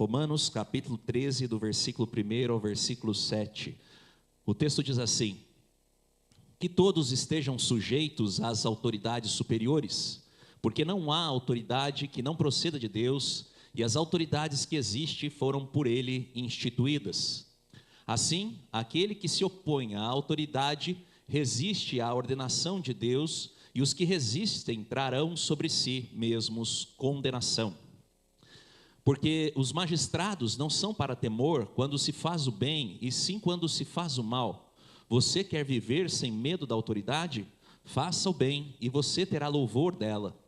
Romanos capítulo 13, do versículo 1 ao versículo 7. O texto diz assim: que todos estejam sujeitos às autoridades superiores, porque não há autoridade que não proceda de Deus, e as autoridades que existem foram por ele instituídas. Assim, aquele que se opõe à autoridade resiste à ordenação de Deus, e os que resistem trarão sobre si mesmos condenação. Porque os magistrados não são para temor quando se faz o bem, e sim quando se faz o mal. Você quer viver sem medo da autoridade? Faça o bem, e você terá louvor dela.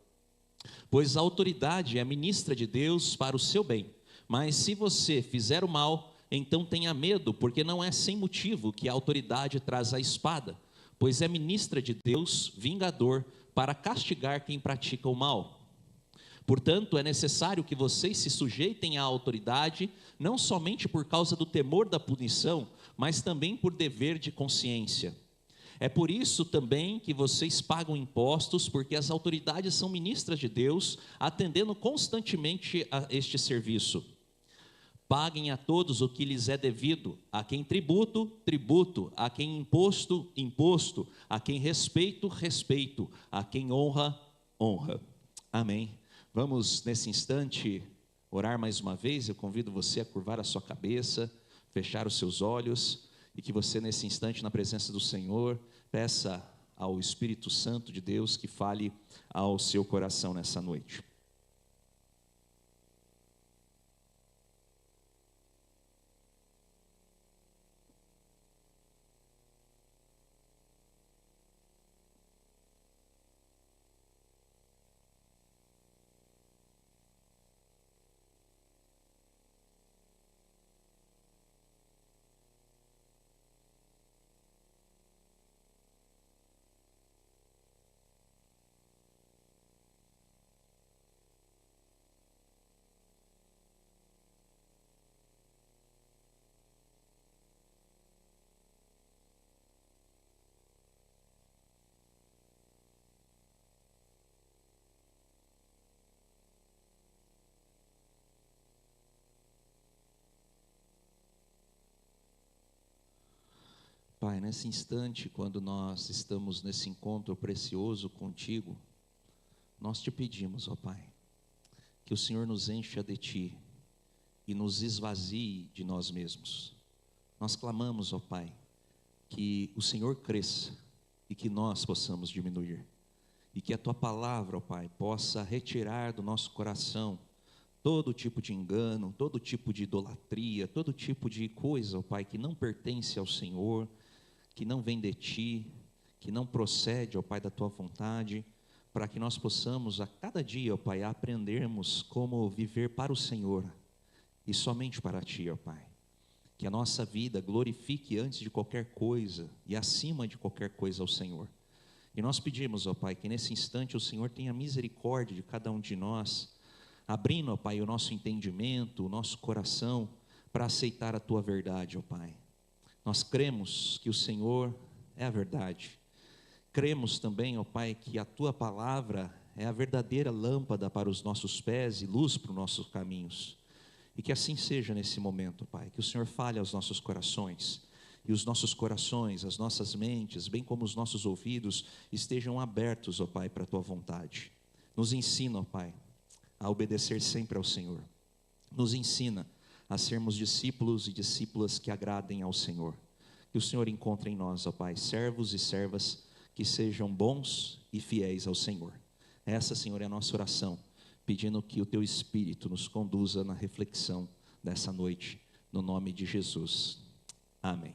Pois a autoridade é ministra de Deus para o seu bem. Mas se você fizer o mal, então tenha medo, porque não é sem motivo que a autoridade traz a espada, pois é ministra de Deus, vingador, para castigar quem pratica o mal. Portanto, é necessário que vocês se sujeitem à autoridade, não somente por causa do temor da punição, mas também por dever de consciência. É por isso também que vocês pagam impostos, porque as autoridades são ministras de Deus, atendendo constantemente a este serviço. Paguem a todos o que lhes é devido, a quem tributo, tributo, a quem imposto, imposto, a quem respeito, respeito, a quem honra, honra. Amém. Vamos nesse instante orar mais uma vez. Eu convido você a curvar a sua cabeça, fechar os seus olhos, e que você nesse instante, na presença do Senhor, peça ao Espírito Santo de Deus que fale ao seu coração nessa noite. Pai, nesse instante, quando nós estamos nesse encontro precioso contigo, nós te pedimos, ó Pai, que o Senhor nos encha de Ti e nos esvazie de nós mesmos. Nós clamamos, ó Pai, que o Senhor cresça e que nós possamos diminuir, e que a Tua palavra, ó Pai, possa retirar do nosso coração todo tipo de engano, todo tipo de idolatria, todo tipo de coisa, ó Pai, que não pertence ao Senhor, que não vem de Ti, que não procede, ó Pai, da Tua vontade, para que nós possamos a cada dia, ó Pai, aprendermos como viver para o Senhor e somente para Ti, ó Pai. Que a nossa vida glorifique antes de qualquer coisa e acima de qualquer coisa ao Senhor. E nós pedimos, ó Pai, que nesse instante o Senhor tenha misericórdia de cada um de nós, abrindo, ó Pai, o nosso entendimento, o nosso coração, para aceitar a Tua verdade, ó Pai. Nós cremos que o Senhor é a verdade. Cremos também, ó Pai, que a Tua palavra é a verdadeira lâmpada para os nossos pés e luz para os nossos caminhos. E que assim seja nesse momento, Pai. Que o Senhor fale aos nossos corações. E os nossos corações, as nossas mentes, bem como os nossos ouvidos, estejam abertos, ó Pai, para a Tua vontade. Nos ensina, ó Pai, a obedecer sempre ao Senhor. Nos ensina a sermos discípulos e discípulas que agradem ao Senhor. Que o Senhor encontre em nós, ó Pai, servos e servas que sejam bons e fiéis ao Senhor. Essa, Senhor, é a nossa oração, pedindo que o Teu Espírito nos conduza na reflexão dessa noite, no nome de Jesus. Amém.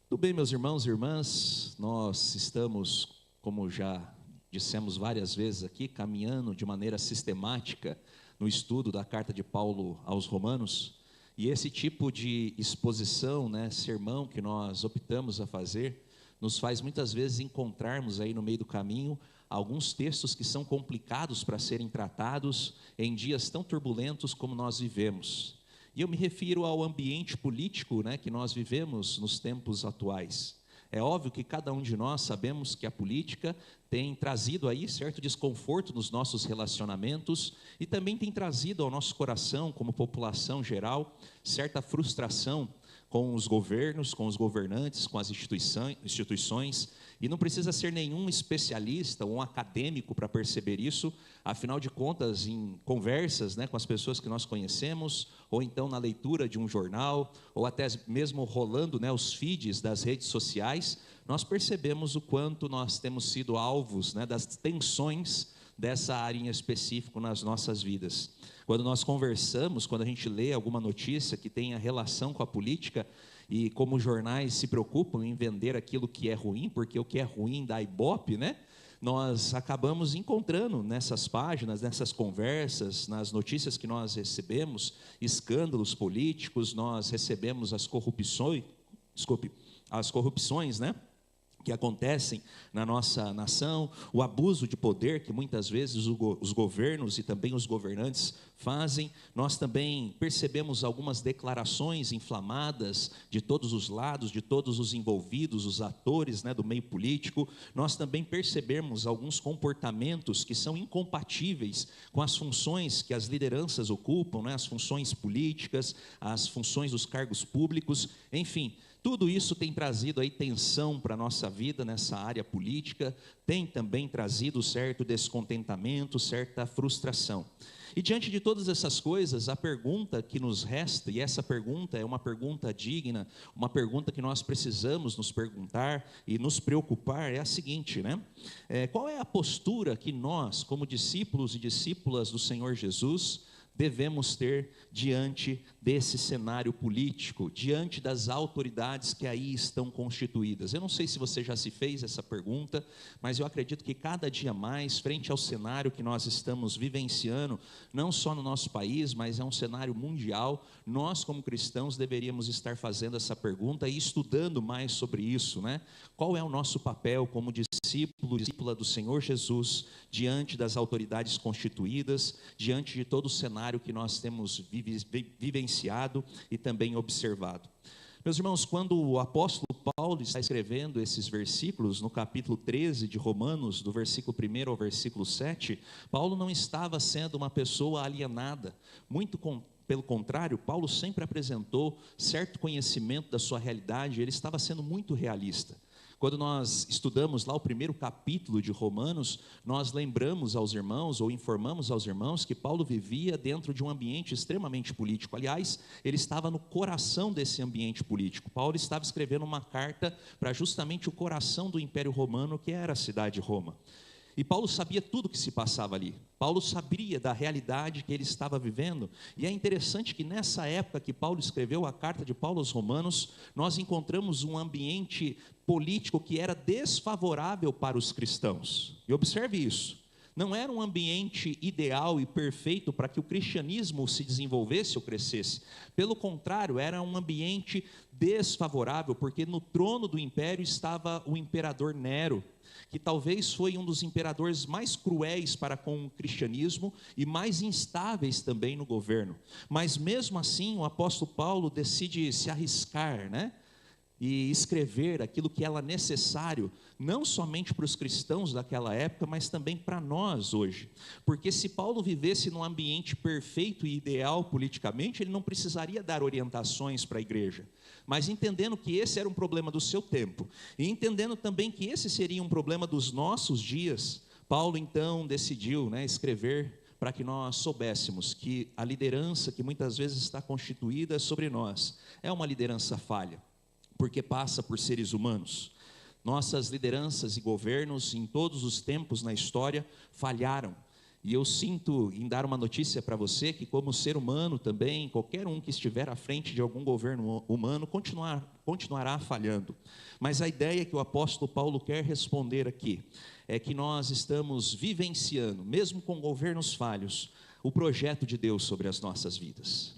Tudo bem, meus irmãos e irmãs, nós estamos, como já dissemos várias vezes aqui, caminhando de maneira sistemática no estudo da carta de Paulo aos Romanos, e esse tipo de exposição, sermão que nós optamos a fazer, nos faz muitas vezes encontrarmos aí no meio do caminho alguns textos que são complicados para serem tratados em dias tão turbulentos como nós vivemos. E eu me refiro ao ambiente político, que nós vivemos nos tempos atuais. É óbvio que cada um de nós sabemos que a política tem trazido aí certo desconforto nos nossos relacionamentos e também tem trazido ao nosso coração, como população geral, certa frustração com os governos, com os governantes, com as instituições, e não precisa ser nenhum especialista ou um acadêmico para perceber isso, afinal de contas, em conversas, né, com as pessoas que nós conhecemos, ou então na leitura de um jornal, ou até mesmo rolando, né, os feeds das redes sociais, nós percebemos o quanto nós temos sido alvos, né, das tensões dessa área em específico nas nossas vidas. Quando nós conversamos, quando a gente lê alguma notícia que tenha relação com a política, e como os jornais se preocupam em vender aquilo que é ruim, porque o que é ruim dá ibope, né? Nós acabamos encontrando nessas páginas, nessas conversas, nas notícias que nós recebemos, escândalos políticos, nós recebemos as corrupções, né, que acontecem na nossa nação, o abuso de poder que muitas vezes os governos e também os governantes fazem. Nós também percebemos algumas declarações inflamadas de todos os lados, de todos os envolvidos, os atores, né, do meio político. Nós também percebemos alguns comportamentos que são incompatíveis com as funções que as lideranças ocupam, né, as funções políticas, as funções dos cargos públicos, enfim. Tudo isso tem trazido aí tensão para a nossa vida nessa área política, tem também trazido certo descontentamento, certa frustração. E diante de todas essas coisas, a pergunta que nos resta, e essa pergunta é uma pergunta digna, uma pergunta que nós precisamos nos perguntar e nos preocupar, é a seguinte, né? Qual é a postura que nós, como discípulos e discípulas do Senhor Jesus, devemos ter diante desse cenário político, diante das autoridades que aí estão constituídas? Eu não sei se você já se fez essa pergunta, mas eu acredito que cada dia mais, frente ao cenário que nós estamos vivenciando, não só no nosso país, mas é um cenário mundial, nós como cristãos deveríamos estar fazendo essa pergunta e estudando mais sobre isso, né? Qual é o nosso papel como discípula do Senhor Jesus, diante das autoridades constituídas, diante de todo o cenário que nós temos vivenciado e também observado. Meus irmãos, quando o apóstolo Paulo está escrevendo esses versículos, no capítulo 13 de Romanos, do versículo 1 ao versículo 7, Paulo não estava sendo uma pessoa alienada, pelo contrário, Paulo sempre apresentou certo conhecimento da sua realidade, ele estava sendo muito realista. Quando nós estudamos lá o primeiro capítulo de Romanos, nós lembramos aos irmãos, ou informamos aos irmãos, que Paulo vivia dentro de um ambiente extremamente político. Aliás, ele estava no coração desse ambiente político. Paulo estava escrevendo uma carta para justamente o coração do Império Romano, que era a cidade de Roma. E Paulo sabia tudo o que se passava ali. Paulo sabia da realidade que ele estava vivendo. E é interessante que nessa época que Paulo escreveu a carta de Paulo aos Romanos, nós encontramos um ambiente político que era desfavorável para os cristãos. E observe isso. Não era um ambiente ideal e perfeito para que o cristianismo se desenvolvesse ou crescesse. Pelo contrário, era um ambiente desfavorável, porque no trono do império estava o imperador Nero, que talvez foi um dos imperadores mais cruéis para com o cristianismo e mais instáveis também no governo. Mas mesmo assim, o apóstolo Paulo decide se arriscar, né? E escrever aquilo que era necessário, não somente para os cristãos daquela época, mas também para nós hoje. Porque se Paulo vivesse num ambiente perfeito e ideal politicamente, ele não precisaria dar orientações para a igreja. Mas entendendo que esse era um problema do seu tempo, e entendendo também que esse seria um problema dos nossos dias, Paulo então decidiu, né, escrever para que nós soubéssemos que a liderança que muitas vezes está constituída sobre nós é uma liderança falha, porque passa por seres humanos. Nossas lideranças e governos em todos os tempos na história falharam. E eu sinto em dar uma notícia para você que, como ser humano também, qualquer um que estiver à frente de algum governo humano continuará falhando. Mas a ideia que o apóstolo Paulo quer responder aqui é que nós estamos vivenciando, mesmo com governos falhos, o projeto de Deus sobre as nossas vidas.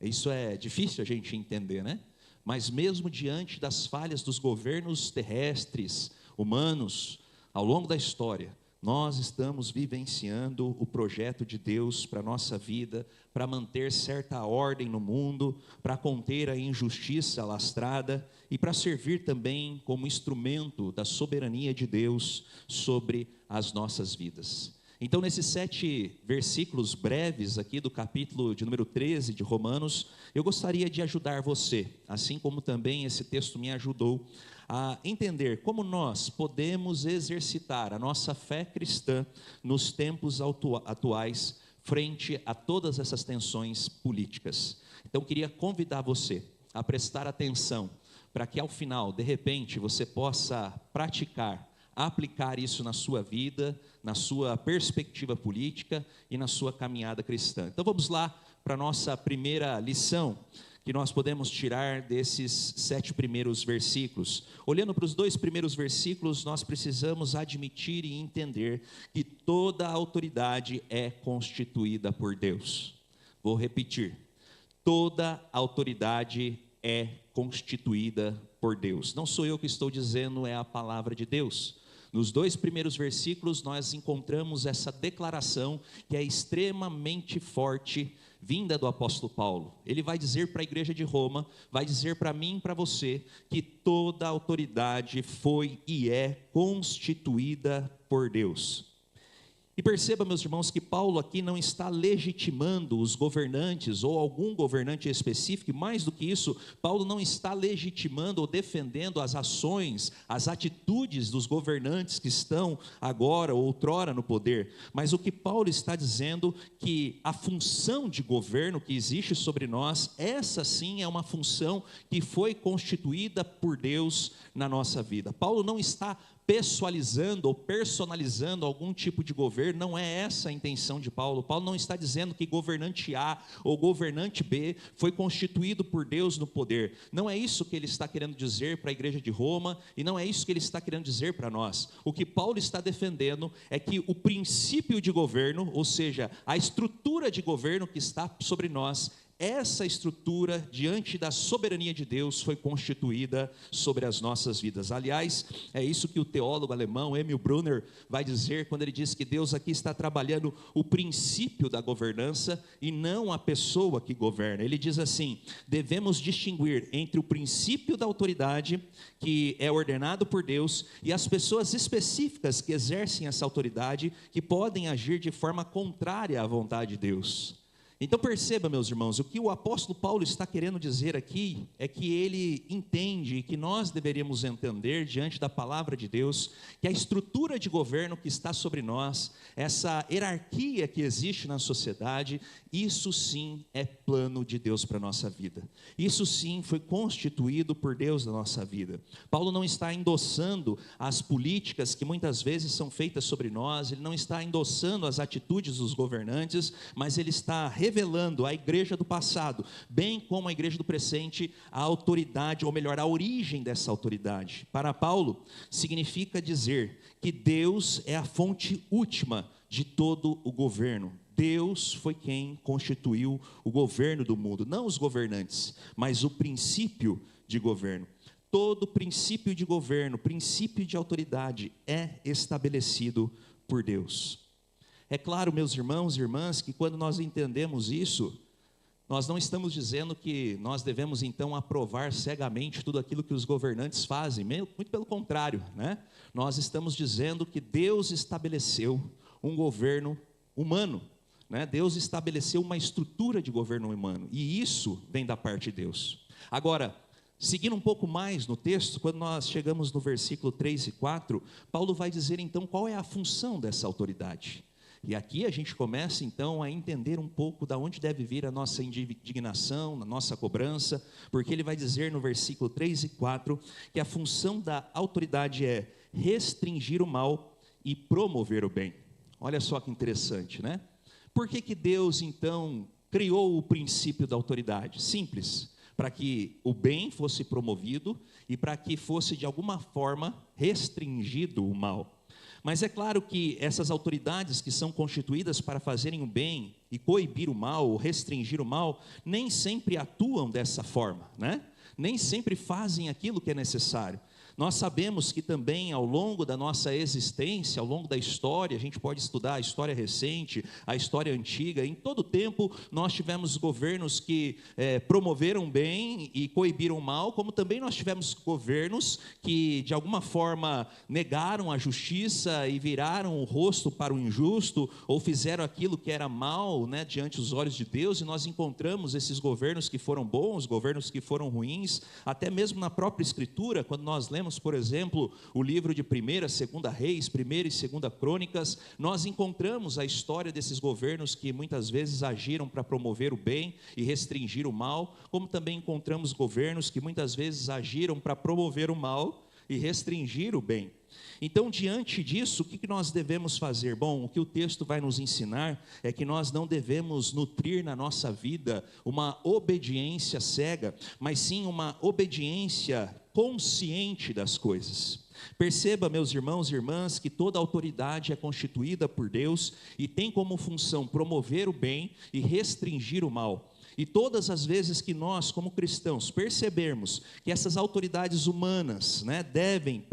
Isso é difícil a gente entender, né? Mas mesmo diante das falhas dos governos terrestres, humanos, ao longo da história, Nós estamos vivenciando o projeto de Deus para a nossa vida, para manter certa ordem no mundo, para conter a injustiça alastrada e para servir também como instrumento da soberania de Deus sobre as nossas vidas. Então, nesses 7 versículos breves aqui do capítulo de número 13 de Romanos, eu gostaria de ajudar você, assim como também esse texto me ajudou a entender como nós podemos exercitar a nossa fé cristã nos tempos atuais, frente a todas essas tensões políticas. Então, queria convidar você a prestar atenção, para que ao final, de repente, você possa praticar, aplicar isso na sua vida, na sua perspectiva política e na sua caminhada cristã. Então vamos lá para a nossa primeira lição, que nós podemos tirar desses 7 primeiros versículos. Olhando para os 2 primeiros versículos, nós precisamos admitir e entender que toda a autoridade é constituída por Deus. Vou repetir, toda a autoridade é constituída por Deus. Não sou eu que estou dizendo, é a palavra de Deus. Nos 2 primeiros versículos nós encontramos essa declaração que é extremamente forte, vinda do apóstolo Paulo. Ele vai dizer para a igreja de Roma, vai dizer para mim e para você, que toda a autoridade foi e é constituída por Deus. E perceba, meus irmãos, que Paulo aqui não está legitimando os governantes ou algum governante específico, e mais do que isso, Paulo não está legitimando ou defendendo as ações, as atitudes dos governantes que estão agora ou outrora no poder, mas o que Paulo está dizendo que a função de governo que existe sobre nós, essa sim é uma função que foi constituída por Deus na nossa vida. Paulo não está pessoalizando ou personalizando algum tipo de governo, não é essa a intenção de Paulo. Paulo não está dizendo que governante A ou governante B foi constituído por Deus no poder. Não é isso que ele está querendo dizer para a igreja de Roma, e não é isso que ele está querendo dizer para nós. O que Paulo está defendendo é que o princípio de governo, ou seja, a estrutura de governo que está sobre nós, essa estrutura, diante da soberania de Deus, foi constituída sobre as nossas vidas. Aliás, é isso que o teólogo alemão Emil Brunner vai dizer quando ele diz que Deus aqui está trabalhando o princípio da governança e não a pessoa que governa. Ele diz assim: devemos distinguir entre o princípio da autoridade, que é ordenado por Deus, e as pessoas específicas que exercem essa autoridade, que podem agir de forma contrária à vontade de Deus. Então perceba, meus irmãos, o que o apóstolo Paulo está querendo dizer aqui é que ele entende, que nós deveríamos entender diante da palavra de Deus, que a estrutura de governo que está sobre nós, essa hierarquia que existe na sociedade, isso sim é plano de Deus para a nossa vida. Isso sim foi constituído por Deus na nossa vida. Paulo não está endossando as políticas que muitas vezes são feitas sobre nós, ele não está endossando as atitudes dos governantes, mas ele está revelando à igreja do passado, bem como à igreja do presente, a autoridade, ou melhor, a origem dessa autoridade. Para Paulo, significa dizer que Deus é a fonte última de todo o governo. Deus foi quem constituiu o governo do mundo, não os governantes, mas o princípio de governo. Todo princípio de governo, princípio de autoridade é estabelecido por Deus. É claro, meus irmãos e irmãs, que quando nós entendemos isso, nós não estamos dizendo que nós devemos então aprovar cegamente tudo aquilo que os governantes fazem, muito pelo contrário, né? Nós estamos dizendo que Deus estabeleceu um governo humano, né? Deus estabeleceu uma estrutura de governo humano, e isso vem da parte de Deus. Agora, seguindo um pouco mais no texto, quando nós chegamos no versículo 3 e 4, Paulo vai dizer então qual é a função dessa autoridade. E aqui a gente começa então a entender um pouco da onde deve vir a nossa indignação, a nossa cobrança, porque ele vai dizer no versículo 3 e 4 que a função da autoridade é restringir o mal e promover o bem. Olha só que interessante, né? Por que Deus então criou o princípio da autoridade? Simples, para que o bem fosse promovido e para que fosse de alguma forma restringido o mal. Mas é claro que essas autoridades que são constituídas para fazerem o bem e coibir o mal, ou restringir o mal, nem sempre atuam dessa forma, né? Nem sempre fazem aquilo que é necessário. Nós sabemos que também ao longo da nossa existência, ao longo da história, a gente pode estudar a história recente, a história antiga, em todo tempo nós tivemos governos que promoveram o bem e coibiram o mal, como também nós tivemos governos que de alguma forma negaram a justiça e viraram o rosto para o injusto, ou fizeram aquilo que era mal, né, diante dos olhos de Deus, e nós encontramos esses governos que foram bons, governos que foram ruins, até mesmo na própria Escritura, quando nós lemos, por exemplo, o livro de 1ª, 2ª Reis, 1ª e 2ª Crônicas, nós encontramos a história desses governos que muitas vezes agiram para promover o bem e restringir o mal, como também encontramos governos que muitas vezes agiram para promover o mal e restringir o bem. Então, diante disso, o que nós devemos fazer? Bom, o que o texto vai nos ensinar é que nós não devemos nutrir na nossa vida uma obediência cega, mas sim uma obediência consciente das coisas. Perceba, meus irmãos e irmãs, que toda autoridade é constituída por Deus e tem como função promover o bem e restringir o mal. E todas as vezes que nós, como cristãos, percebermos que essas autoridades humanas, né, devem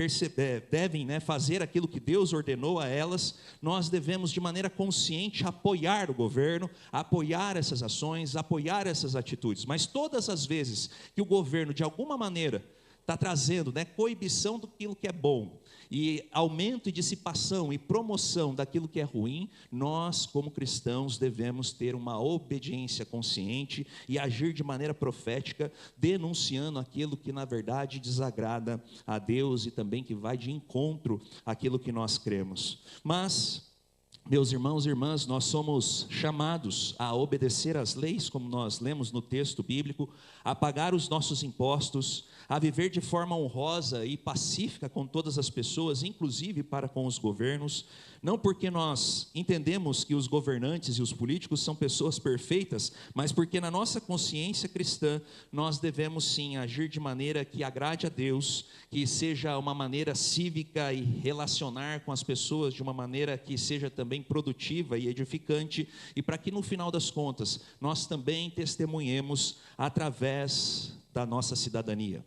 fazer aquilo que Deus ordenou a elas, nós devemos de maneira consciente apoiar o governo, apoiar essas ações, apoiar essas atitudes. Mas todas as vezes que o governo de alguma maneira está trazendo, coibição daquilo que é bom, e aumento e dissipação e promoção daquilo que é ruim, nós como cristãos devemos ter uma obediência consciente e agir de maneira profética, denunciando aquilo que na verdade desagrada a Deus e também que vai de encontro àquilo que nós cremos. Mas, meus irmãos e irmãs, nós somos chamados a obedecer às leis, como nós lemos no texto bíblico, a pagar os nossos impostos, a viver de forma honrosa e pacífica com todas as pessoas, inclusive para com os governos, não porque nós entendemos que os governantes e os políticos são pessoas perfeitas, mas porque na nossa consciência cristã, nós devemos sim agir de maneira que agrade a Deus, que seja uma maneira cívica e relacionar com as pessoas de uma maneira que seja também produtiva e edificante, e para que no final das contas, nós também testemunhemos através da nossa cidadania.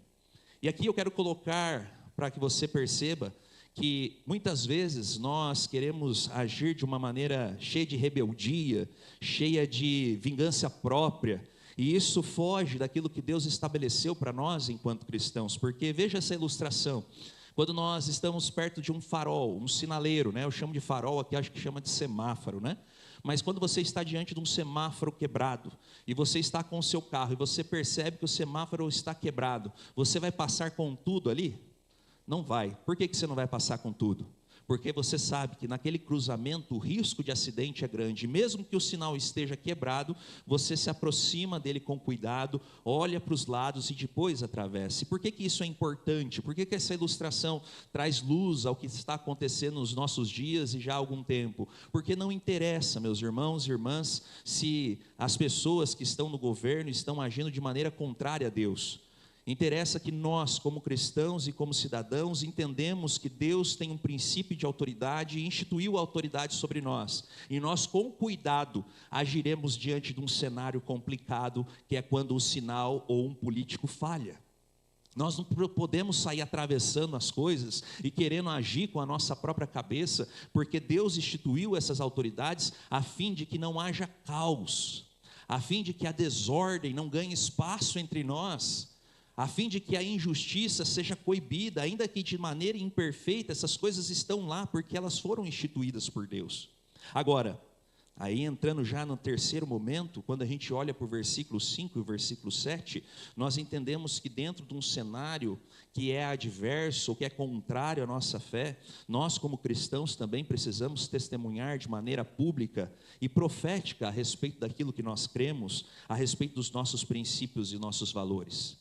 E aqui eu quero colocar, para que você perceba, que muitas vezes nós queremos agir de uma maneira cheia de rebeldia, cheia de vingança própria, e isso foge daquilo que Deus estabeleceu para nós enquanto cristãos, porque veja essa ilustração, quando nós estamos perto de um farol, um sinaleiro, eu chamo de farol aqui, acho que chama de semáforo, mas quando você está diante de um semáforo quebrado, e você está com o seu carro, e você percebe que o semáforo está quebrado, você vai passar com tudo ali? Não vai. Por que você não vai passar com tudo? Porque você sabe que naquele cruzamento o risco de acidente é grande, mesmo que o sinal esteja quebrado, você se aproxima dele com cuidado, olha para os lados e depois atravessa. E por que isso é importante? Por que essa ilustração traz luz ao que está acontecendo nos nossos dias e já há algum tempo? Porque não interessa, meus irmãos e irmãs, se as pessoas que estão no governo estão agindo de maneira contrária a Deus. Interessa que nós, como cristãos e como cidadãos, entendemos que Deus tem um princípio de autoridade e instituiu a autoridade sobre nós. E nós, com cuidado, agiremos diante de um cenário complicado, que é quando o sinal ou um político falha. Nós não podemos sair atravessando as coisas e querendo agir com a nossa própria cabeça, porque Deus instituiu essas autoridades a fim de que não haja caos, a fim de que a desordem não ganhe espaço entre nós, a fim de que a injustiça seja coibida, ainda que de maneira imperfeita, essas coisas estão lá porque elas foram instituídas por Deus. Agora, aí entrando já no terceiro momento, quando a gente olha para o versículo 5 e o versículo 7, nós entendemos que dentro de um cenário que é adverso, ou que é contrário à nossa fé, nós como cristãos também precisamos testemunhar de maneira pública e profética a respeito daquilo que nós cremos, a respeito dos nossos princípios e nossos valores.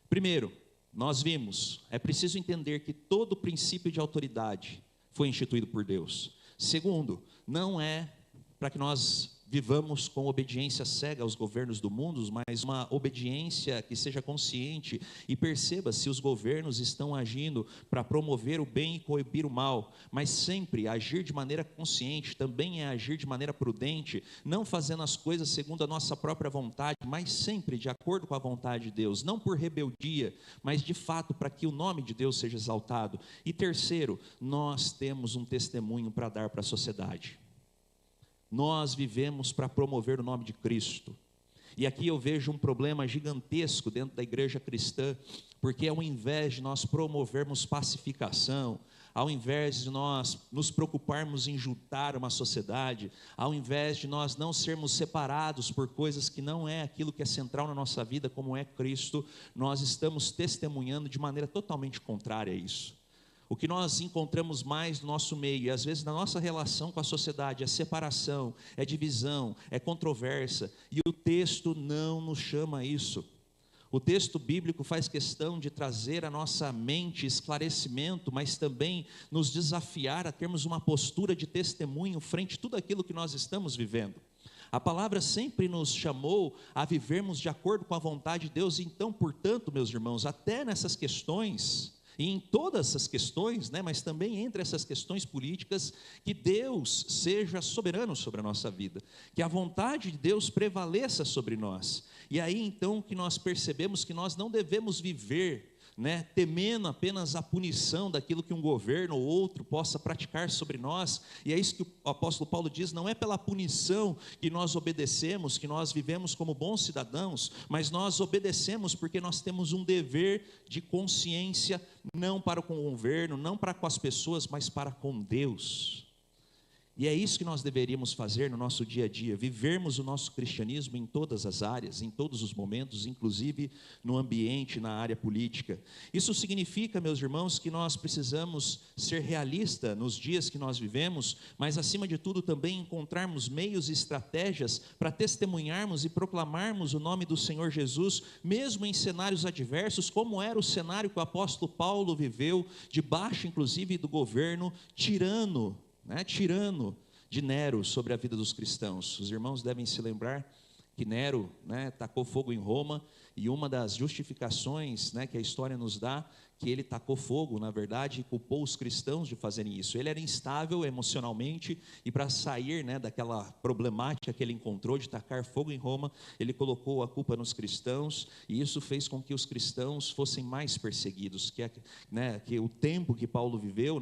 Primeiro, nós vimos, é preciso entender que todo princípio de autoridade foi instituído por Deus. Segundo, não é para que nós vivamos com obediência cega aos governos do mundo, mas uma obediência que seja consciente e perceba se os governos estão agindo para promover o bem e coibir o mal, mas sempre agir de maneira consciente, também é agir de maneira prudente, não fazendo as coisas segundo a nossa própria vontade, mas sempre de acordo com a vontade de Deus, não por rebeldia, mas de fato para que o nome de Deus seja exaltado. E terceiro, nós temos um testemunho para dar para a sociedade. Nós vivemos para promover o nome de Cristo. E aqui eu vejo um problema gigantesco dentro da igreja cristã, porque ao invés de nós promovermos pacificação, ao invés de nós nos preocuparmos em juntar uma sociedade, ao invés de nós não sermos separados por coisas que não é aquilo que é central na nossa vida, como é Cristo, nós estamos testemunhando de maneira totalmente contrária a isso. O que nós encontramos mais no nosso meio, e às vezes na nossa relação com a sociedade, é separação, é divisão, é controvérsia, e o texto não nos chama a isso. O texto bíblico faz questão de trazer à nossa mente esclarecimento, mas também nos desafiar a termos uma postura de testemunho frente a tudo aquilo que nós estamos vivendo. A palavra sempre nos chamou a vivermos de acordo com a vontade de Deus, então, portanto, meus irmãos, até nessas questões, e em todas essas questões, mas também entre essas questões políticas, que Deus seja soberano sobre a nossa vida, que a vontade de Deus prevaleça sobre nós. E aí então que nós percebemos que nós não devemos viver temendo apenas a punição daquilo que um governo ou outro possa praticar sobre nós, e é isso que o apóstolo Paulo diz, não é pela punição que nós obedecemos, que nós vivemos como bons cidadãos, mas nós obedecemos porque nós temos um dever de consciência, não para com o governo, não para com as pessoas, mas para com Deus. E é isso que nós deveríamos fazer no nosso dia a dia, vivermos o nosso cristianismo em todas as áreas, em todos os momentos, inclusive no ambiente, na área política. Isso significa, meus irmãos, que nós precisamos ser realistas nos dias que nós vivemos, mas acima de tudo também encontrarmos meios e estratégias para testemunharmos e proclamarmos o nome do Senhor Jesus, mesmo em cenários adversos, como era o cenário que o apóstolo Paulo viveu, debaixo inclusive do governo tirano de Nero sobre a vida dos cristãos. Os irmãos devem se lembrar que Nero tacou fogo em Roma, e uma das justificações que a história nos dá, que ele tacou fogo, na verdade, e culpou os cristãos de fazerem isso. Ele era instável emocionalmente, e para sair daquela problemática que ele encontrou de tacar fogo em Roma, ele colocou a culpa nos cristãos, e isso fez com que os cristãos fossem mais perseguidos, que o tempo que Paulo viveu,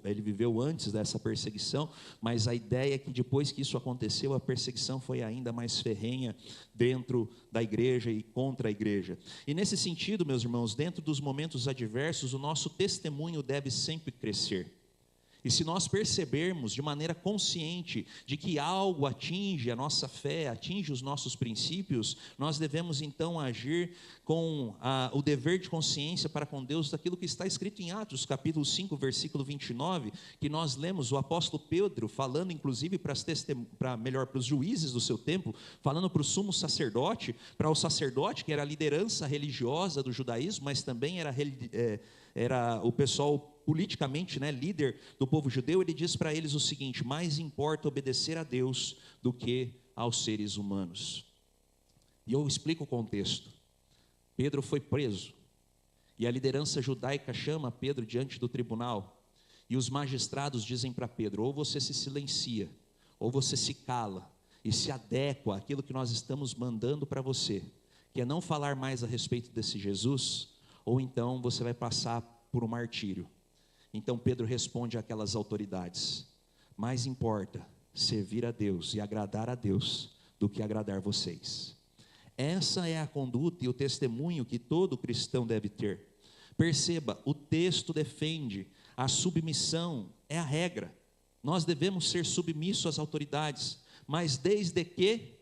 ele viveu antes dessa perseguição, mas a ideia é que depois que isso aconteceu, a perseguição foi ainda mais ferrenha dentro da igreja e contra a igreja. E nesse sentido, meus irmãos, dentro dos momentos adversos, o nosso testemunho deve sempre crescer. E se nós percebermos de maneira consciente de que algo atinge a nossa fé, atinge os nossos princípios, nós devemos então agir com o dever de consciência para com Deus daquilo que está escrito em Atos, capítulo 5, versículo 29, que nós lemos o apóstolo Pedro falando inclusive para os juízes do seu tempo, falando para o sumo sacerdote, para o sacerdote que era a liderança religiosa do judaísmo, mas também era o pessoal politicamente líder do povo judeu. Ele diz para eles o seguinte: mais importa obedecer a Deus do que aos seres humanos. E eu explico o contexto. Pedro foi preso, e a liderança judaica chama Pedro diante do tribunal, e os magistrados dizem para Pedro: ou você se silencia, ou você se cala e se adequa àquilo que nós estamos mandando para você, que é não falar mais a respeito desse Jesus, ou então você vai passar por um martírio. Então Pedro responde àquelas autoridades: mais importa servir a Deus e agradar a Deus do que agradar vocês. Essa é a conduta e o testemunho que todo cristão deve ter. Perceba, o texto defende a submissão, é a regra. Nós devemos ser submissos às autoridades, mas desde que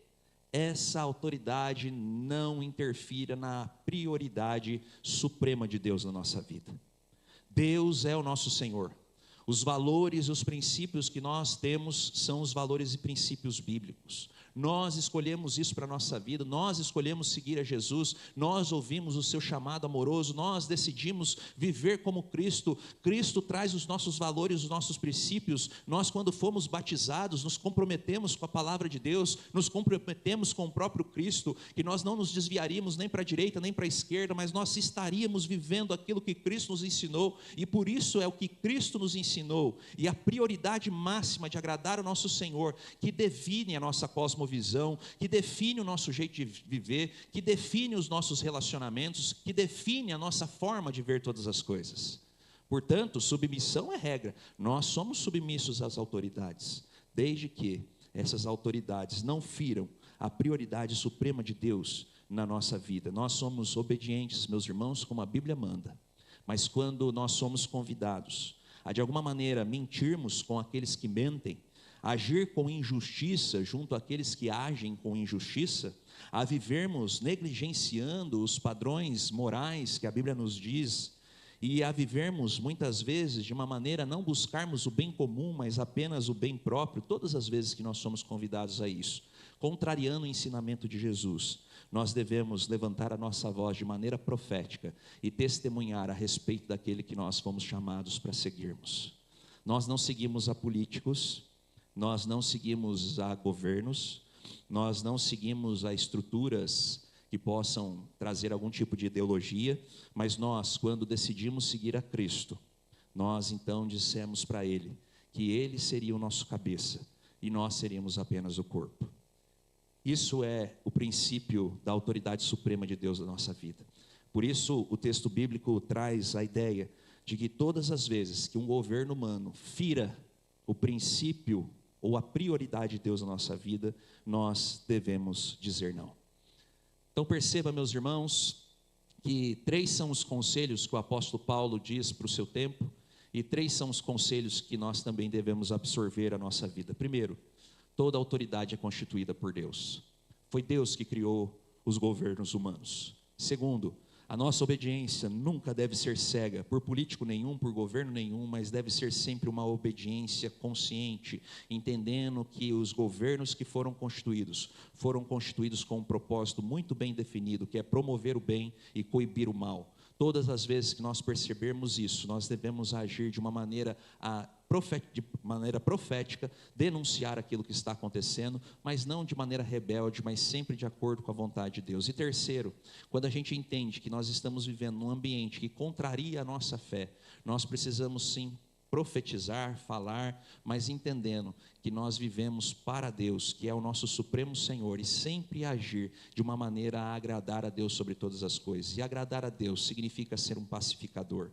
essa autoridade não interfira na prioridade suprema de Deus na nossa vida. Deus é o nosso Senhor. Os valores e os princípios que nós temos são os valores e princípios bíblicos. Nós escolhemos isso para a nossa vida, nós escolhemos seguir a Jesus, nós ouvimos o seu chamado amoroso, nós decidimos viver como Cristo. Cristo traz os nossos valores, os nossos princípios. Nós, quando fomos batizados, nos comprometemos com a palavra de Deus, nos comprometemos com o próprio Cristo, que nós não nos desviaríamos nem para a direita nem para a esquerda, mas nós estaríamos vivendo aquilo que Cristo nos ensinou, e por isso é o que Cristo nos ensinou, e a prioridade máxima de agradar o nosso Senhor, que define a nossa cosmovisão, que define o nosso jeito de viver, que define os nossos relacionamentos, que define a nossa forma de ver todas as coisas. Portanto, submissão é regra. Nós somos submissos às autoridades, desde que essas autoridades não firam a prioridade suprema de Deus na nossa vida. Nós somos obedientes, meus irmãos, como a Bíblia manda. Mas quando nós somos convidados a, de alguma maneira, mentirmos com aqueles que mentem, agir com injustiça junto àqueles que agem com injustiça, a vivermos negligenciando os padrões morais que a Bíblia nos diz, e a vivermos muitas vezes de uma maneira, não buscarmos o bem comum, mas apenas o bem próprio, todas as vezes que nós somos convidados a isso, contrariando o ensinamento de Jesus, nós devemos levantar a nossa voz de maneira profética e testemunhar a respeito daquele que nós fomos chamados para seguirmos. Nós não seguimos a políticos, nós não seguimos a governos, nós não seguimos a estruturas que possam trazer algum tipo de ideologia, mas nós, quando decidimos seguir a Cristo, nós então dissemos para Ele que Ele seria o nosso cabeça e nós seríamos apenas o corpo. Isso é o princípio da autoridade suprema de Deus na nossa vida. Por isso o texto bíblico traz a ideia de que todas as vezes que um governo humano fira o princípio ou a prioridade de Deus na nossa vida, nós devemos dizer não. Então perceba, meus irmãos, que 3 são os conselhos que o apóstolo Paulo diz para o seu tempo, e 3 são os conselhos que nós também devemos absorver à nossa vida. Primeiro, toda autoridade é constituída por Deus. Foi Deus que criou os governos humanos. Segundo, a nossa obediência nunca deve ser cega por político nenhum, por governo nenhum, mas deve ser sempre uma obediência consciente, entendendo que os governos que foram constituídos com um propósito muito bem definido, que é promover o bem e coibir o mal. Todas as vezes que nós percebermos isso, nós devemos agir de maneira profética, denunciar aquilo que está acontecendo, mas não de maneira rebelde, mas sempre de acordo com a vontade de Deus. E terceiro, quando a gente entende que nós estamos vivendo num ambiente que contraria a nossa fé, nós precisamos sim profetizar, falar, mas entendendo que nós vivemos para Deus, que é o nosso supremo Senhor, e sempre agir de uma maneira a agradar a Deus sobre todas as coisas. E agradar a Deus significa ser um pacificador,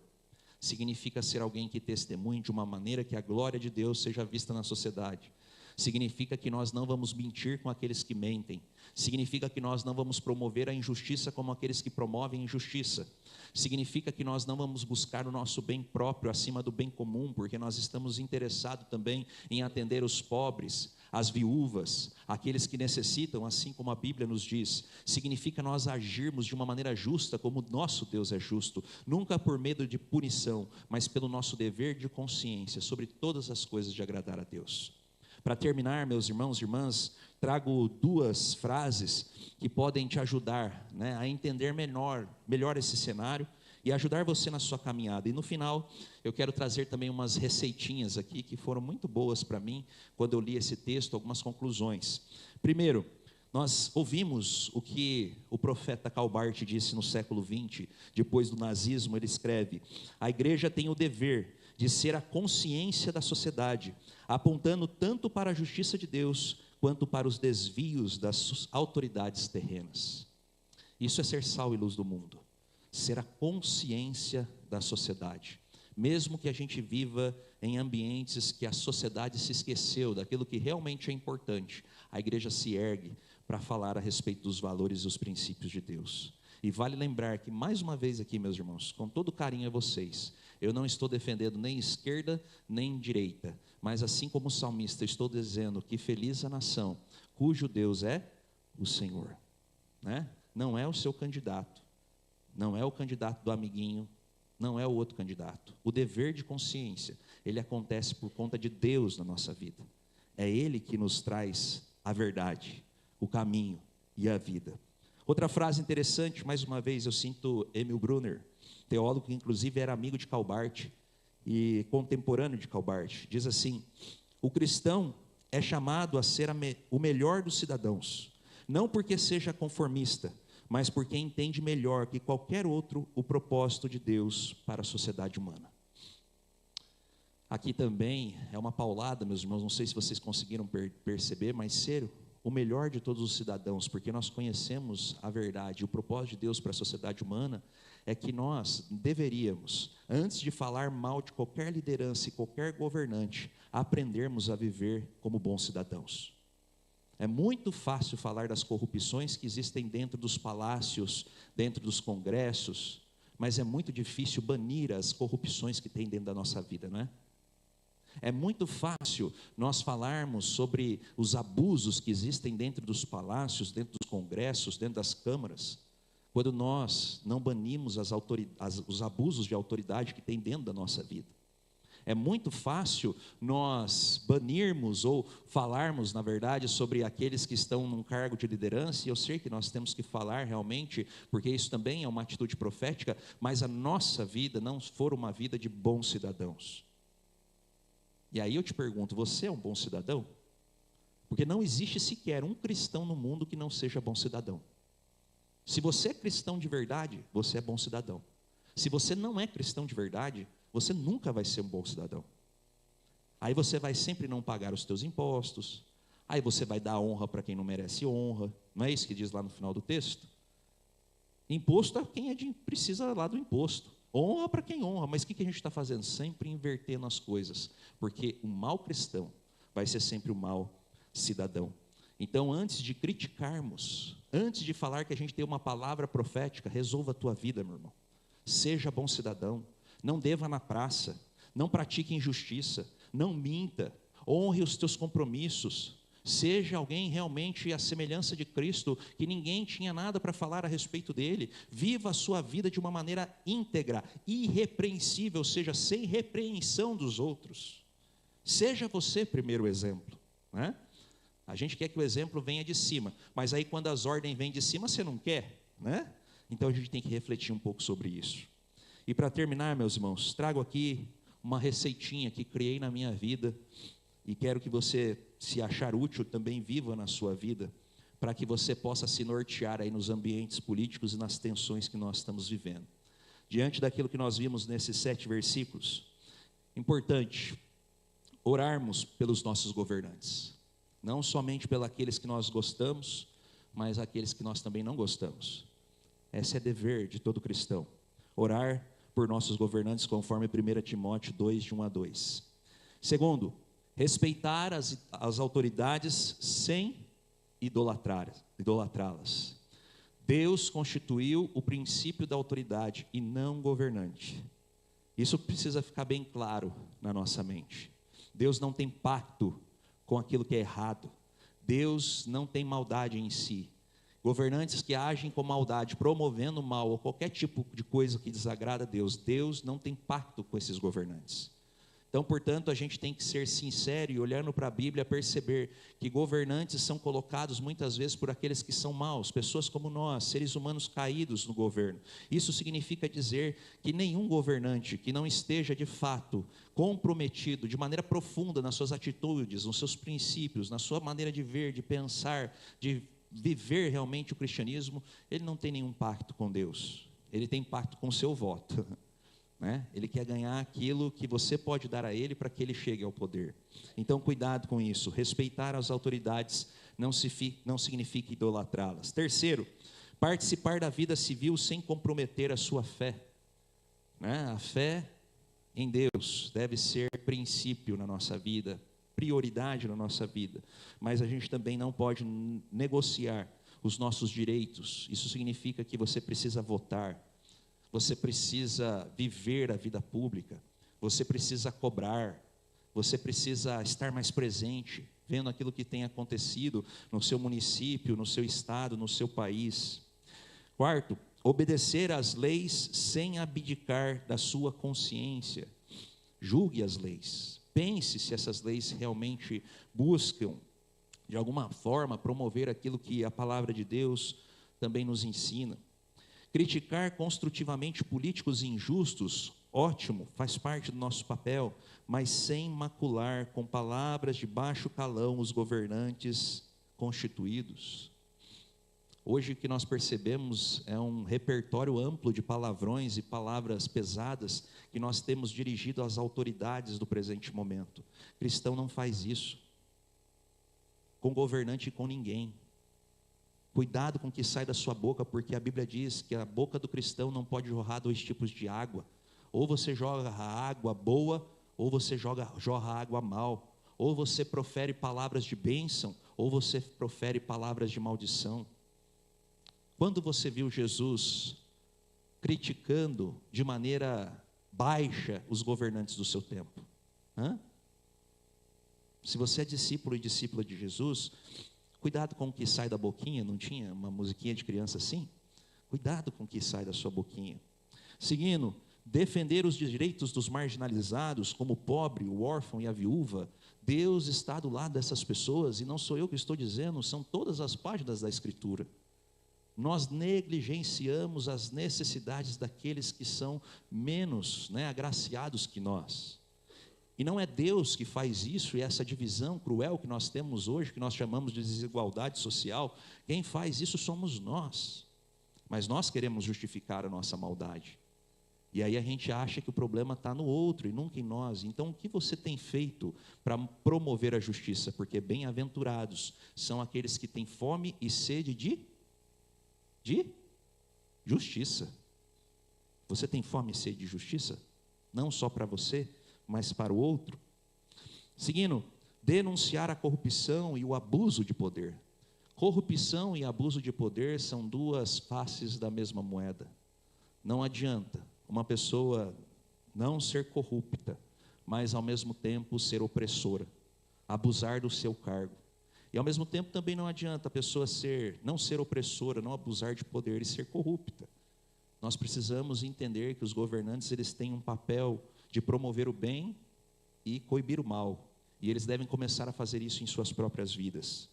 significa ser alguém que testemunhe de uma maneira que a glória de Deus seja vista na sociedade. Significa que nós não vamos mentir com aqueles que mentem. Significa que nós não vamos promover a injustiça como aqueles que promovem a injustiça. Significa que nós não vamos buscar o nosso bem próprio acima do bem comum, porque nós estamos interessados também em atender os pobres, as viúvas, aqueles que necessitam, assim como a Bíblia nos diz. Significa nós agirmos de uma maneira justa, como o nosso Deus é justo, nunca por medo de punição, mas pelo nosso dever de consciência sobre todas as coisas de agradar a Deus. Para terminar, meus irmãos e irmãs, trago 2 frases que podem te ajudar, a entender melhor esse cenário e ajudar você na sua caminhada. E no final, eu quero trazer também umas receitinhas aqui que foram muito boas para mim, quando eu li esse texto, algumas conclusões. Primeiro, nós ouvimos o que o profeta Karl Barth disse no século XX, depois do nazismo. Ele escreve: a igreja tem o dever de ser a consciência da sociedade, apontando tanto para a justiça de Deus, quanto para os desvios das autoridades terrenas. Isso é ser sal e luz do mundo, ser a consciência da sociedade. Mesmo que a gente viva em ambientes que a sociedade se esqueceu daquilo que realmente é importante, a igreja se ergue para falar a respeito dos valores e os princípios de Deus. E vale lembrar que, mais uma vez aqui, meus irmãos, com todo carinho a vocês, eu não estou defendendo nem esquerda nem direita, mas assim como o salmista, estou dizendo que feliz a nação cujo Deus é o Senhor, Não é o seu candidato, não é o candidato do amiguinho, não é o outro candidato. O dever de consciência, ele acontece por conta de Deus na nossa vida. É Ele que nos traz a verdade. o caminho e a vida. Outra frase interessante, mais uma vez, eu sinto Emil Brunner, teólogo que inclusive era amigo de Calbart e contemporâneo de Calbart, diz assim: o cristão é chamado a ser o melhor dos cidadãos, não porque seja conformista, mas porque entende melhor que qualquer outro o propósito de Deus para a sociedade humana. Aqui também é uma paulada, meus irmãos, não sei se vocês conseguiram perceber, mas ser o melhor de todos os cidadãos, porque nós conhecemos a verdade, o propósito de Deus para a sociedade humana é que nós deveríamos, antes de falar mal de qualquer liderança e qualquer governante, aprendermos a viver como bons cidadãos. É muito fácil falar das corrupções que existem dentro dos palácios, dentro dos congressos, mas é muito difícil banir as corrupções que tem dentro da nossa vida, não é? É muito fácil nós falarmos sobre os abusos que existem dentro dos palácios, dentro dos congressos, dentro das câmaras, quando nós não banimos os abusos de autoridade que tem dentro da nossa vida. É muito fácil nós banirmos ou falarmos, na verdade, sobre aqueles que estão num cargo de liderança, e eu sei que nós temos que falar realmente, porque isso também é uma atitude profética, mas a nossa vida não for uma vida de bons cidadãos. E aí eu te pergunto, você é um bom cidadão? Porque não existe sequer um cristão no mundo que não seja bom cidadão. Se você é cristão de verdade, você é bom cidadão. Se você não é cristão de verdade, você nunca vai ser um bom cidadão. Aí você vai sempre não pagar os teus impostos, aí você vai dar honra para quem não merece honra, não é isso que diz lá no final do texto? Imposto é quem precisa lá do imposto. Honra para quem honra, mas o que a gente está fazendo? Sempre invertendo as coisas, porque o mau cristão vai ser sempre o mau cidadão. Então, antes de criticarmos, antes de falar que a gente tem uma palavra profética, resolva a tua vida, meu irmão. Seja bom cidadão, não deva na praça, não pratique injustiça, não minta, honre os teus compromissos. Seja alguém realmente à semelhança de Cristo, que ninguém tinha nada para falar a respeito dele. Viva a sua vida de uma maneira íntegra, irrepreensível, ou seja, sem repreensão dos outros. Seja você primeiro exemplo, né? A gente quer que o exemplo venha de cima, mas aí quando as ordens vêm de cima, você não quer, né? Então a gente tem que refletir um pouco sobre isso. E para terminar, meus irmãos, trago aqui uma receitinha que criei na minha vida, e quero que você, se achar útil, também viva na sua vida, para que você possa se nortear aí nos ambientes políticos e nas tensões que nós estamos vivendo. Diante daquilo que nós vimos nesses 7 versículos, importante orarmos pelos nossos governantes, não somente pelos que nós gostamos, mas aqueles que nós também não gostamos. Esse é dever de todo cristão, orar por nossos governantes, conforme 1 Timóteo 2, de 1 a 2. Segundo, respeitar as autoridades sem idolatrá-las. Deus constituiu o princípio da autoridade e não governante. Isso precisa ficar bem claro na nossa mente. Deus não tem pacto com aquilo que é errado. Deus não tem maldade em si. Governantes que agem com maldade, promovendo mal ou qualquer tipo de coisa que desagrada a Deus, Deus não tem pacto com esses governantes. Então, portanto, a gente tem que ser sincero e, olhando para a Bíblia, perceber que governantes são colocados muitas vezes por aqueles que são maus, pessoas como nós, seres humanos caídos no governo. Isso significa dizer que nenhum governante que não esteja de fato comprometido de maneira profunda nas suas atitudes, nos seus princípios, na sua maneira de ver, de pensar, de viver realmente o cristianismo, ele não tem nenhum pacto com Deus, ele tem pacto com o seu voto. Ele quer ganhar aquilo que você pode dar a ele para que ele chegue ao poder. Então, cuidado com isso. Respeitar as autoridades não significa idolatrá-las. Terceiro, participar da vida civil sem comprometer a sua fé. A fé em Deus deve ser princípio na nossa vida, prioridade na nossa vida. Mas a gente também não pode negociar os nossos direitos. Isso significa que você precisa votar. Você precisa viver a vida pública, você precisa cobrar, você precisa estar mais presente, vendo aquilo que tem acontecido no seu município, no seu estado, no seu país. Quarto, obedecer às leis sem abdicar da sua consciência. Julgue as leis, pense se essas leis realmente buscam de alguma forma, promover aquilo que a palavra de Deus também nos ensina. Criticar construtivamente políticos injustos, ótimo, faz parte do nosso papel, mas sem macular com palavras de baixo calão os governantes constituídos. Hoje o que nós percebemos é um repertório amplo de palavrões e palavras pesadas que nós temos dirigido às autoridades do presente momento. Cristão não faz isso com governante e com ninguém. Cuidado com o que sai da sua boca, porque a Bíblia diz que a boca do cristão não pode jorrar dois tipos de água. Ou você joga água boa, ou você jorra água mal. Ou você profere palavras de bênção, ou você profere palavras de maldição. Quando você viu Jesus criticando de maneira baixa os governantes do seu tempo? Se você é discípulo e discípula de Jesus, cuidado com o que sai da boquinha. Não tinha uma musiquinha de criança assim? Cuidado com o que sai da sua boquinha. Seguindo, defender os direitos dos marginalizados, como o pobre, o órfão e a viúva. Deus está do lado dessas pessoas, e não sou eu que estou dizendo, são todas as páginas da Escritura. Nós negligenciamos as necessidades daqueles que são menos agraciados que nós. E não é Deus que faz isso, e essa divisão cruel que nós temos hoje, que nós chamamos de desigualdade social, quem faz isso somos nós. Mas nós queremos justificar a nossa maldade. E aí a gente acha que o problema está no outro e nunca em nós. Então o que você tem feito para promover a justiça? Porque bem-aventurados são aqueles que têm fome e sede de justiça. Você tem fome e sede de justiça? Não só para você, mas para o outro. Seguindo, denunciar a corrupção e o abuso de poder. Corrupção e abuso de poder são duas faces da mesma moeda. Não adianta uma pessoa não ser corrupta, mas ao mesmo tempo ser opressora, abusar do seu cargo. E ao mesmo tempo também não adianta a pessoa não ser opressora, não abusar de poder e ser corrupta. Nós precisamos entender que os governantes, eles têm um papel de promover o bem e coibir o mal. E eles devem começar a fazer isso em suas próprias vidas.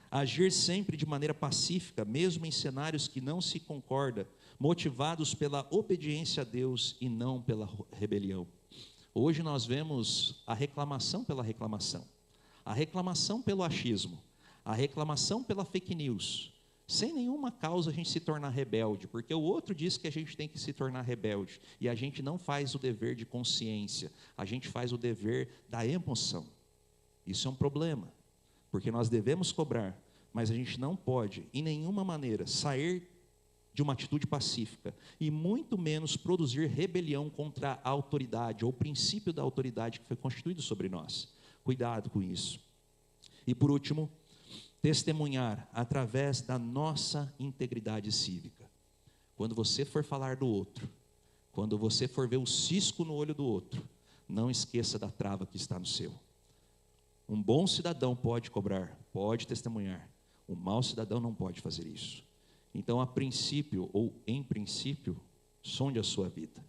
Agir sempre de maneira pacífica, mesmo em cenários que não se concorda, motivados pela obediência a Deus e não pela rebelião. Hoje nós vemos a reclamação pela reclamação, a reclamação pelo achismo, a reclamação pela fake news. Sem nenhuma causa a gente se tornar rebelde, porque o outro diz que a gente tem que se tornar rebelde, e a gente não faz o dever de consciência, a gente faz o dever da emoção. Isso é um problema, porque nós devemos cobrar, mas a gente não pode, em nenhuma maneira, sair de uma atitude pacífica, e muito menos produzir rebelião contra a autoridade, ou o princípio da autoridade que foi constituído sobre nós. Cuidado com isso. E por último, testemunhar através da nossa integridade cívica. Quando você for falar do outro, quando você for ver o cisco no olho do outro, não esqueça da trava que está no seu. Um bom cidadão pode cobrar, pode testemunhar. Um mau cidadão não pode fazer isso. Então, a princípio, ou em princípio, sonde a sua vida.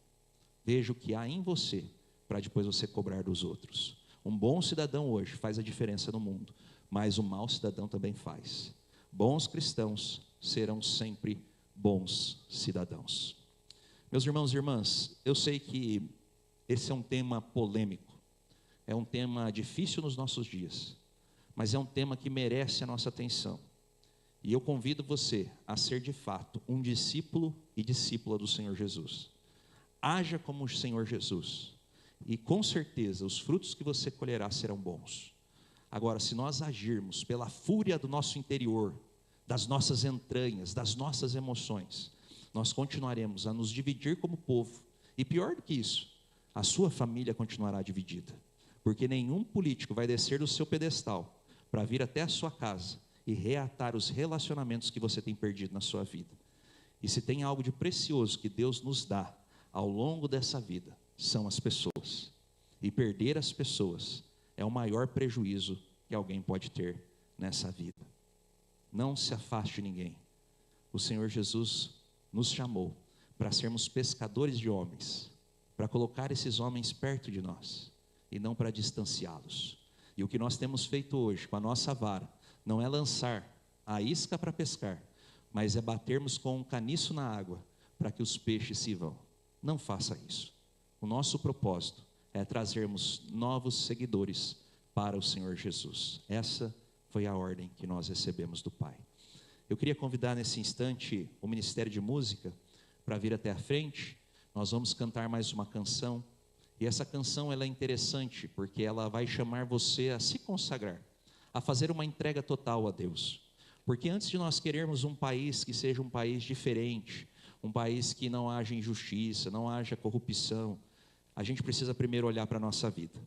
Veja o que há em você, para depois você cobrar dos outros. Um bom cidadão hoje faz a diferença no mundo, mas o mau cidadão também faz. Bons cristãos serão sempre bons cidadãos. Meus irmãos e irmãs, eu sei que esse é um tema polêmico, é um tema difícil nos nossos dias, mas é um tema que merece a nossa atenção. E eu convido você a ser de fato um discípulo e discípula do Senhor Jesus. Haja como o Senhor Jesus, e com certeza os frutos que você colherá serão bons. Agora, se nós agirmos pela fúria do nosso interior, das nossas entranhas, das nossas emoções, nós continuaremos a nos dividir como povo. E pior do que isso, a sua família continuará dividida. Porque nenhum político vai descer do seu pedestal para vir até a sua casa e reatar os relacionamentos que você tem perdido na sua vida. E se tem algo de precioso que Deus nos dá ao longo dessa vida, são as pessoas. E perder as pessoas é o maior prejuízo que alguém pode ter nessa vida. Não se afaste de ninguém. O Senhor Jesus nos chamou para sermos pescadores de homens, para colocar esses homens perto de nós e não para distanciá-los. E o que nós temos feito hoje com a nossa vara, não é lançar a isca para pescar, mas é batermos com um caniço na água para que os peixes se vão. Não faça isso. O nosso propósito é trazermos novos seguidores para o Senhor Jesus. Essa foi a ordem que nós recebemos do Pai. Eu queria convidar nesse instante o Ministério de Música para vir até a frente. Nós vamos cantar mais uma canção. E essa canção ela é interessante porque ela vai chamar você a se consagrar, a fazer uma entrega total a Deus. Porque antes de nós querermos um país que seja um país diferente, um país que não haja injustiça, não haja corrupção, a gente precisa primeiro olhar para a nossa vida.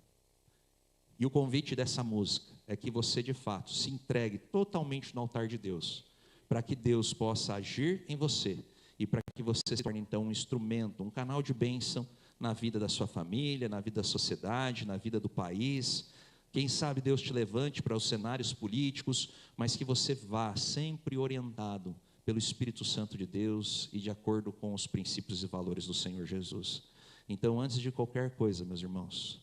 E o convite dessa música é que você de fato se entregue totalmente no altar de Deus, para que Deus possa agir em você e para que você se torne então um instrumento, um canal de bênção na vida da sua família, na vida da sociedade, na vida do país. Quem sabe Deus te levante para os cenários políticos, mas que você vá sempre orientado pelo Espírito Santo de Deus e de acordo com os princípios e valores do Senhor Jesus. Então, antes de qualquer coisa, meus irmãos,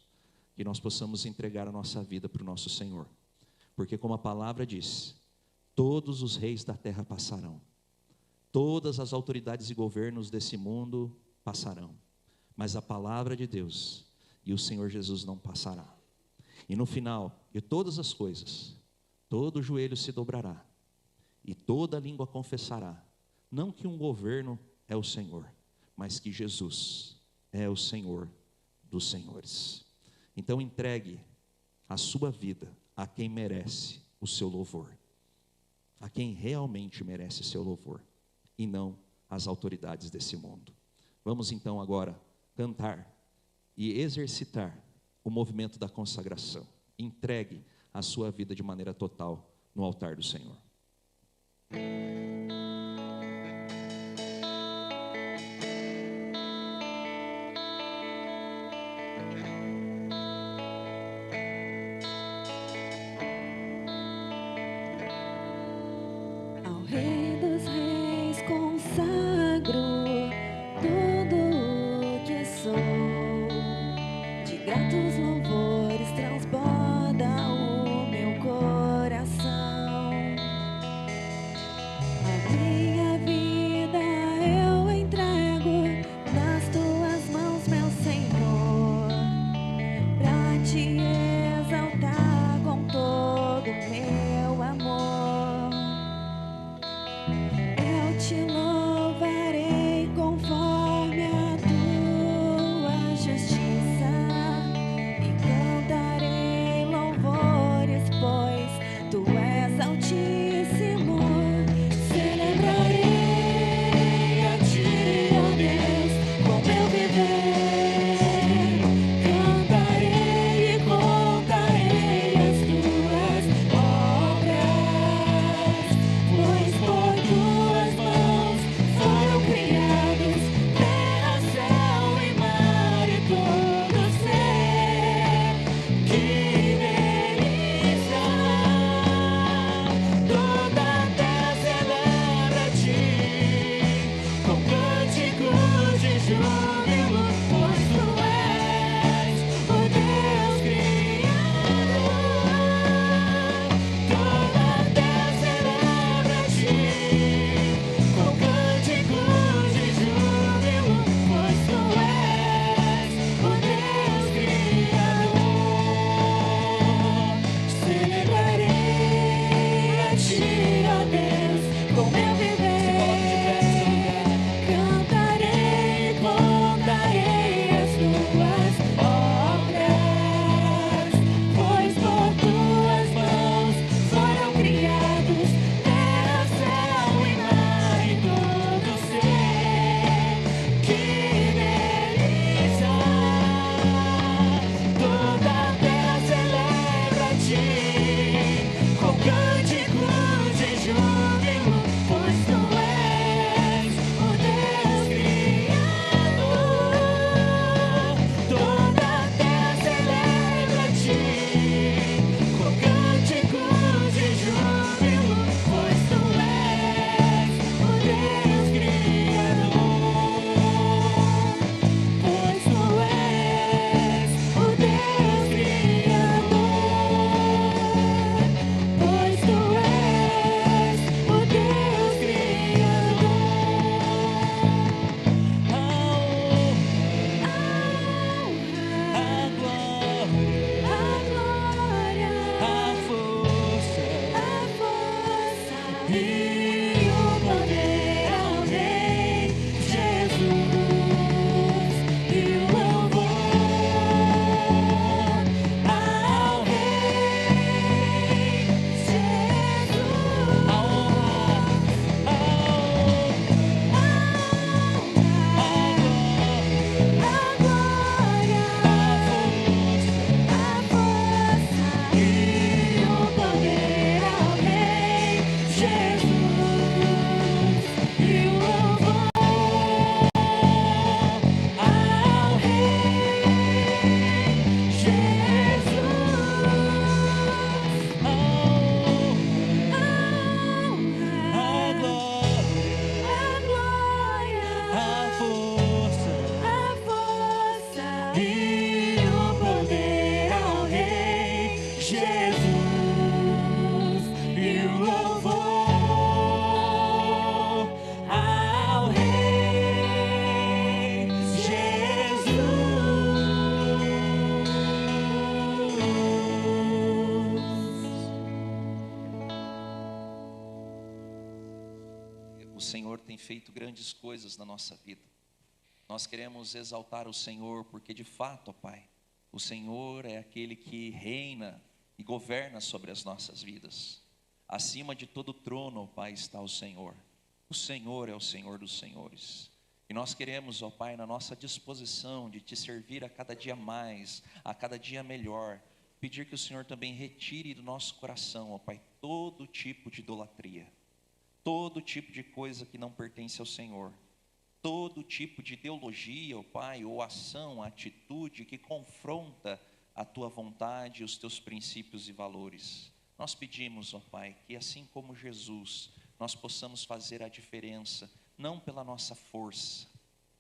que nós possamos entregar a nossa vida para o nosso Senhor, porque como a palavra diz, todos os reis da terra passarão, todas as autoridades e governos desse mundo passarão, mas a palavra de Deus e o Senhor Jesus não passará. E no final de todas as coisas, todo joelho se dobrará e toda língua confessará, não que um governo é o Senhor, mas que Jesus é o Senhor dos senhores. Então entregue a sua vida a quem merece o seu louvor, a quem realmente merece seu louvor, e não às autoridades desse mundo. Vamos então agora cantar e exercitar o movimento da consagração. Entregue a sua vida de maneira total no altar do Senhor. Ao Rei dos Reis consagro tudo o que sou, de gratos louvores transborda o meu coração. Senhor tem feito grandes coisas na nossa vida. Nós queremos exaltar o Senhor, porque de fato, ó Pai, o Senhor é aquele que reina e governa sobre as nossas vidas. Acima de todo trono, ó Pai, está o Senhor. O Senhor é o Senhor dos senhores. E nós queremos, ó Pai, na nossa disposição de te servir a cada dia mais, a cada dia melhor, pedir que o Senhor também retire do nosso coração, ó Pai, todo tipo de idolatria, todo tipo de coisa que não pertence ao Senhor, todo tipo de ideologia, ó Pai, ou ação, atitude que confronta a Tua vontade, os Teus princípios e valores. Nós pedimos, ó Pai, que assim como Jesus, nós possamos fazer a diferença, não pela nossa força,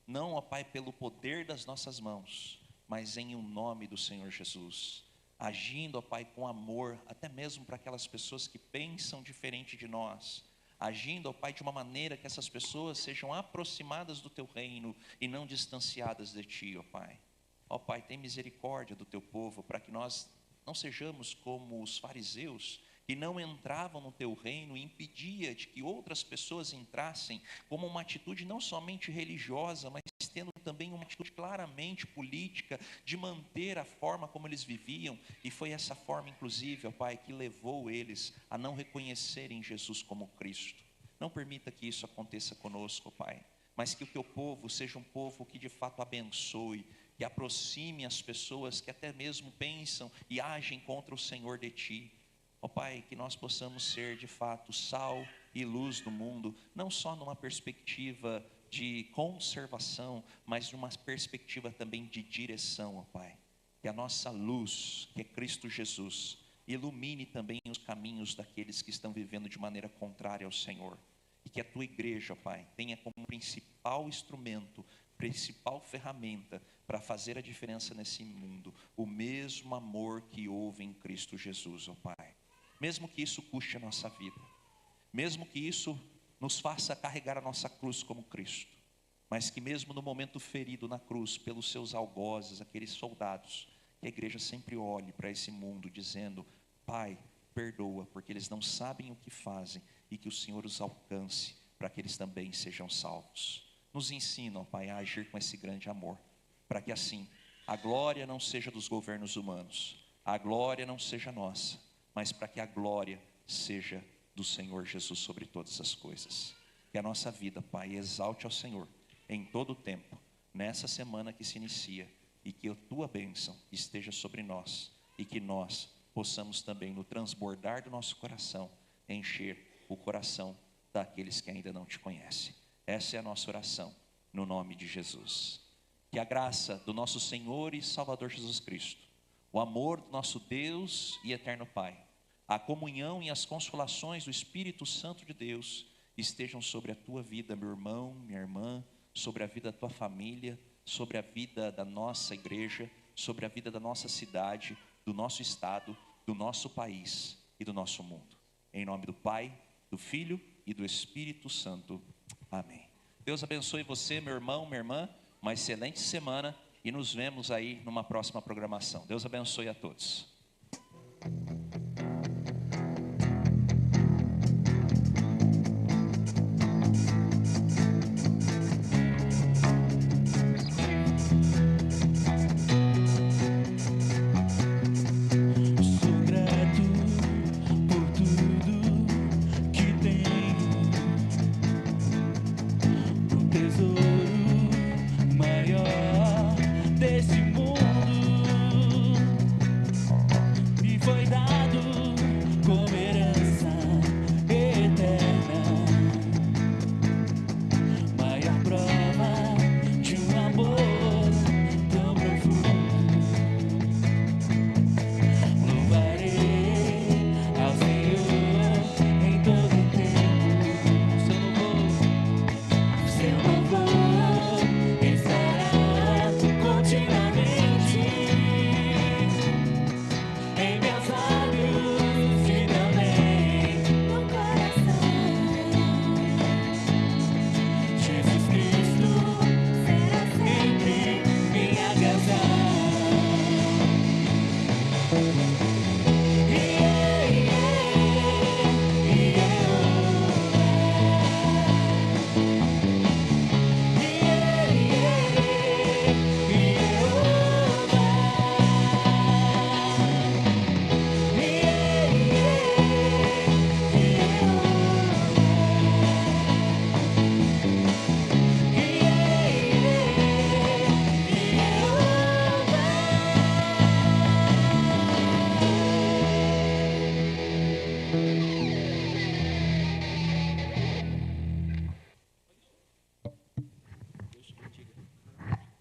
não, ó Pai, pelo poder das nossas mãos, mas em o nome do Senhor Jesus, agindo, ó Pai, com amor, até mesmo para aquelas pessoas que pensam diferente de nós, agindo, ó Pai, de uma maneira que essas pessoas sejam aproximadas do Teu reino e não distanciadas de Ti, ó Pai. Ó Pai, tem misericórdia do Teu povo, para que nós não sejamos como os fariseus, que não entravam no Teu reino e impedia de que outras pessoas entrassem, como uma atitude não somente religiosa, mas tendo também uma atitude claramente política, de manter a forma como eles viviam, e foi essa forma inclusive, ó Pai, que levou eles a não reconhecerem Jesus como Cristo. Não permita que isso aconteça conosco, ó Pai, mas que o Teu povo seja um povo que de fato abençoe, que aproxime as pessoas que até mesmo pensam e agem contra o Senhor de Ti. Ó Pai, que nós possamos ser de fato sal e luz do mundo, não só numa perspectiva de conservação, mas numa perspectiva também de direção, ó Pai. Que a nossa luz, que é Cristo Jesus, ilumine também os caminhos daqueles que estão vivendo de maneira contrária ao Senhor. E que a Tua igreja, ó Pai, tenha como principal instrumento, principal ferramenta para fazer a diferença nesse mundo, o mesmo amor que houve em Cristo Jesus, ó Pai. Mesmo que isso custe a nossa vida, mesmo que isso nos faça carregar a nossa cruz como Cristo, mas que mesmo no momento ferido na cruz, pelos seus algozes, aqueles soldados, que a igreja sempre olhe para esse mundo dizendo: Pai, perdoa, porque eles não sabem o que fazem, e que o Senhor os alcance, para que eles também sejam salvos. Nos ensina, ó Pai, a agir com esse grande amor, para que assim, a glória não seja dos governos humanos, a glória não seja nossa, mas para que a glória seja do Senhor Jesus sobre todas as coisas. Que a nossa vida, Pai, exalte ao Senhor em todo o tempo, nessa semana que se inicia, e que a Tua bênção esteja sobre nós, e que nós possamos também, no transbordar do nosso coração, encher o coração daqueles que ainda não Te conhecem. Essa é a nossa oração, no nome de Jesus. Que a graça do nosso Senhor e Salvador Jesus Cristo, o amor do nosso Deus e eterno Pai, a comunhão e as consolações do Espírito Santo de Deus estejam sobre a tua vida, meu irmão, minha irmã, sobre a vida da tua família, sobre a vida da nossa igreja, sobre a vida da nossa cidade, do nosso estado, do nosso país e do nosso mundo. Em nome do Pai, do Filho e do Espírito Santo. Amém. Deus abençoe você, meu irmão, minha irmã, uma excelente semana, e nos vemos aí numa próxima programação. Deus abençoe a todos.